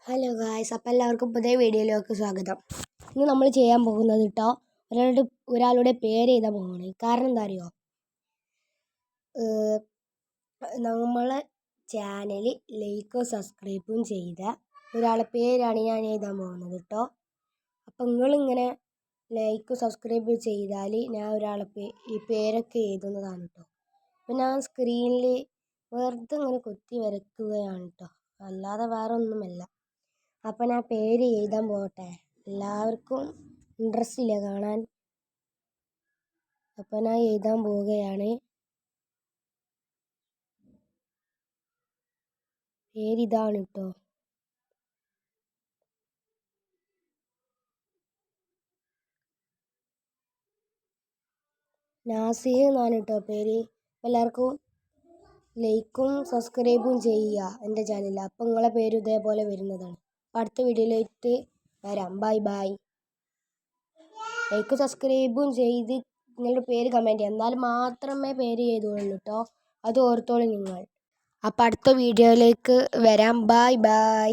Hello guys, അപ്പോൾ എല്ലാവർക്കും പുതിയ വീഡിയോയിലേക്ക് സ്വാഗതം. ഇന്ന് നമ്മൾ ചെയ്യാൻ പോകുന്നത് ഒരാളുടെ പേര് എഴുതാൻ പോകുന്നത്. കാരണം എന്താ അറിയോ, നമ്മളെ ചാനൽ ലൈക്കും സബ്സ്ക്രൈബും ചെയ്ത ഒരാളെ പേരാണ് ഞാൻ എഴുതാൻ പോകുന്നത് കേട്ടോ. അപ്പം നിങ്ങളിങ്ങനെ ലൈക്കും സബ്സ്ക്രൈബ് ചെയ്താൽ ഞാൻ ഒരാളെ ഈ പേരൊക്കെ എഴുതുന്നതാണ് കേട്ടോ. അപ്പം ഞാൻ സ്ക്രീനിൽ വെറുതെ ഇങ്ങനെ കുത്തി വരയ്ക്കുകയാണ് കേട്ടോ, അല്ലാതെ വേറെ ഒന്നുമല്ല. അപ്പം ഞാൻ പേര് എഴുതാൻ പോകട്ടെ, എല്ലാവർക്കും ഇൻട്രസ്റ്റ് ഇല്ല കാണാൻ. അപ്പം ഞാൻ എഴുതാൻ പോവുകയാണ്. പേരിതാണ് കേട്ടോ. നാസിഹ് എന്നാണ് കേട്ടോ പേര്. എല്ലാവർക്കും ലൈക്കും സബ്സ്ക്രൈബും ചെയ്യുക എൻ്റെ ചാനലിൽ. അപ്പം നിങ്ങളെ പേര് ഇതേപോലെ വരുന്നതാണ്. അപ്പം അടുത്ത വീഡിയോയിലേക്ക് വരാം. Bye bye. ലൈക്കും സബ്സ്ക്രൈബും ചെയ്ത് നിങ്ങളുടെ പേര് കമൻറ്റ് ചെയ്യുക, എന്നാൽ മാത്രമേ പേര് ചെയ്തോളൂ കേട്ടോ. അത് ഓർത്തോളൂ നിങ്ങൾ. അപ്പം അടുത്ത വീഡിയോയിലേക്ക് വരാം. Bye bye.